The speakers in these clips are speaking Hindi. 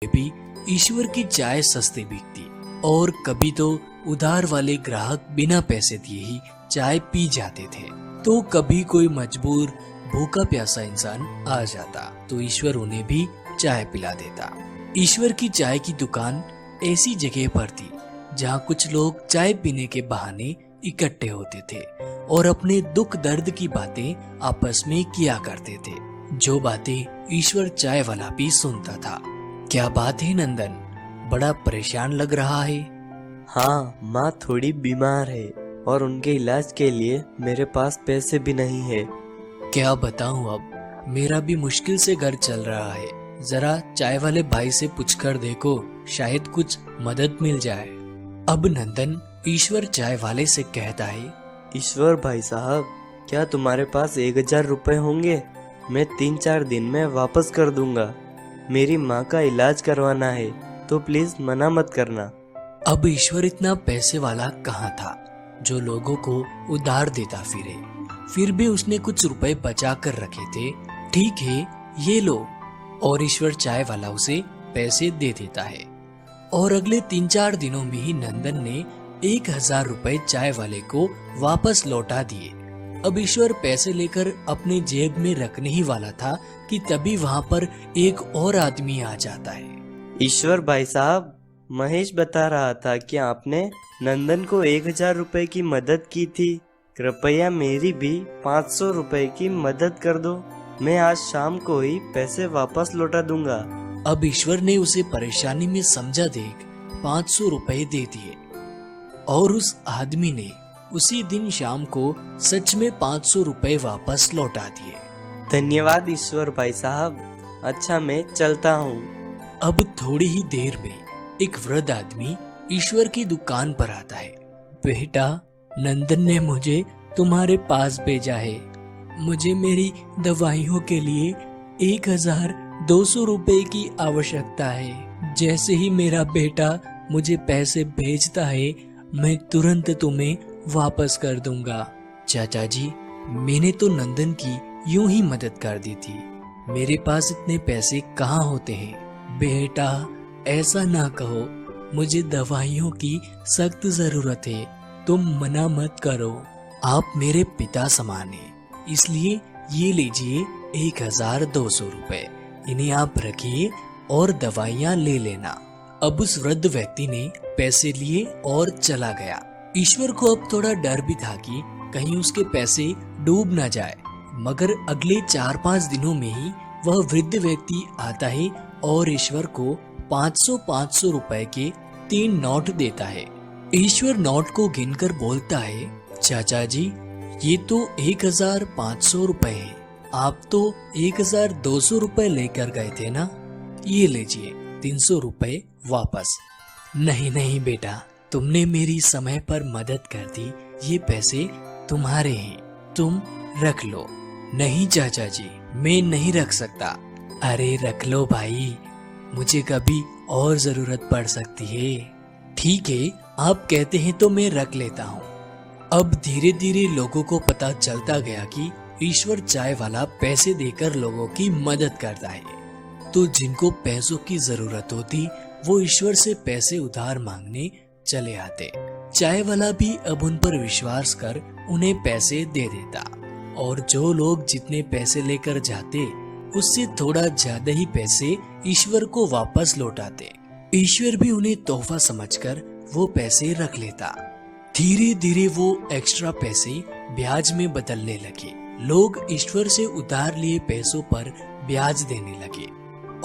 भी ईश्वर की चाय सस्ती बिकती और कभी तो उधार वाले ग्राहक बिना पैसे दिए ही चाय पी जाते थे। तो कभी कोई मजबूर भूखा प्यासा इंसान आ जाता तो ईश्वर उन्हें भी चाय पिला देता। ईश्वर की चाय की दुकान ऐसी जगह पर थी जहाँ कुछ लोग चाय पीने के बहाने इकट्ठे होते थे और अपने दुख दर्द की बातें आपस में किया करते थे, जो बातें ईश्वर चाय वाला भी सुनता था। क्या बात है नंदन, बड़ा परेशान लग रहा है? हाँ, माँ थोड़ी बीमार है और उनके इलाज के लिए मेरे पास पैसे भी नहीं है। क्या बताऊं, अब मेरा भी मुश्किल से घर चल रहा है। जरा चाय वाले भाई से पूछकर देखो, शायद कुछ मदद मिल जाए। अब नंदन ईश्वर चाय वाले से कहता है, ईश्वर भाई साहब, क्या तुम्हारे पास 1000 रुपए होंगे? मैं 3-4 दिन में वापस कर दूंगा। मेरी माँ का इलाज करवाना है, तो प्लीज मना मत करना। अब ईश्वर इतना पैसे वाला कहाँ था जो लोगों को उधार देता फिरे। फिर भी उसने कुछ रुपए बचा कर रखे थे। ठीक है, ये लो। और ईश्वर चाय वाला उसे पैसे दे देता है और अगले 3-4 दिनों में ही नंदन ने 1000 रुपए चाय वाले को वापस लौटा दिए। अब ईश्वर पैसे लेकर अपने जेब में रखने ही वाला था कि तभी वहाँ पर एक और आदमी आ जाता है। ईश्वर भाई साहब, महेश बता रहा था कि आपने नंदन को 1000 रुपए की मदद की थी। कृपया मेरी भी 500 रुपए की मदद कर दो। मैं आज शाम को ही पैसे वापस लौटा दूंगा। अब ईश्वर ने उसे परेशानी में समझा देख 500 रुपए दे दिए और उस आदमी ने उसी दिन शाम को सच में 500 रुपए वापस लौटा दिए। धन्यवाद ईश्वर भाई साहब। अच्छा, मैं चलता हूँ। अब थोड़ी ही देर में एक वृद्ध आदमी ईश्वर की दुकान पर आता है। बेटा, नंदन ने मुझे तुम्हारे पास भेजा है। मुझे मेरी दवाइयों के लिए 1200 रुपए की आवश्यकता है। जैसे ही मेरा बेटा मुझे पैसे भेजता है, मैं तुरंत तुम्हें वापस कर दूंगा। चाचा जी, मैंने तो नंदन की यूं ही मदद कर दी थी। मेरे पास इतने पैसे कहाँ होते हैं। बेटा, ऐसा ना कहो, मुझे दवाइयों की सख्त जरूरत है। तुम मना मत करो। आप मेरे पिता समान हैं, इसलिए ये लीजिए 1200 रुपए। इन्हें आप रखिए और दवाइयाँ ले लेना। अब उस वृद्ध व्यक्ति ने पैसे लिए और चला गया। ईश्वर को अब थोड़ा डर भी था कि कहीं उसके पैसे डूब ना जाए, मगर अगले 4-5 दिनों में ही वह वृद्ध व्यक्ति आता है और ईश्वर को 500-500 रुपए के 3 नोट देता है। ईश्वर नोट को गिनकर बोलता है, चाचा जी, ये तो 1500 रुपए है। आप तो 1200 रुपए लेकर गए थे ना। ये लीजिए 300 रुपए वापस। नहीं नहीं बेटा, तुमने मेरी समय पर मदद कर दी, ये पैसे तुम्हारे हैं, तुम रख लो। नहीं चाचा जी, मैं नहीं रख सकता। अरे रख लो भाई, मुझे कभी और जरूरत पड़ सकती है। ठीक है, आप कहते हैं तो मैं रख लेता हूँ। अब धीरे धीरे लोगों को पता चलता गया कि ईश्वर चाय वाला पैसे देकर लोगों की मदद करता है। तो जिनको पैसों की जरूरत होती वो ईश्वर से पैसे उधार मांगने चले आते। चाय वाला भी अब उन पर विश्वास कर उन्हें पैसे दे देता और जो लोग जितने पैसे लेकर जाते उससे थोड़ा ज्यादा ही पैसे ईश्वर को वापस लौटाते। ईश्वर भी उन्हें तोहफा समझकर वो पैसे रख लेता। धीरे धीरे वो एक्स्ट्रा पैसे ब्याज में बदलने लगे। लोग ईश्वर से उधार लिए पैसों पर ब्याज देने लगे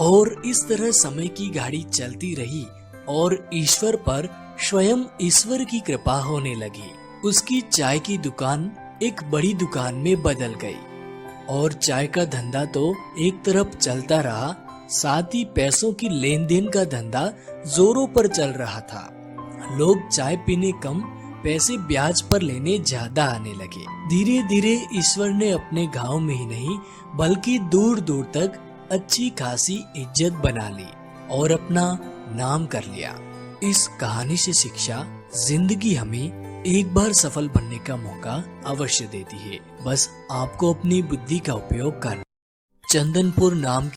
और इस तरह समय की गाड़ी चलती रही और ईश्वर पर स्वयं ईश्वर की कृपा होने लगी। उसकी चाय की दुकान एक बड़ी दुकान में बदल गई और चाय का धंधा तो एक तरफ चलता रहा, साथ ही पैसों की लेन देन का धंधा जोरों पर चल रहा था। लोग चाय पीने कम, पैसे ब्याज पर लेने ज्यादा आने लगे। धीरे धीरे ईश्वर ने अपने गांव में ही नहीं बल्कि दूर दूर तक अच्छी खासी इज्जत बना ली और अपना नाम कर लिया। इस कहानी से शिक्षा, जिंदगी हमें एक बार सफल बनने का मौका अवश्य देती है, बस आपको अपनी बुद्धि का उपयोग करना। चंदनपुर नाम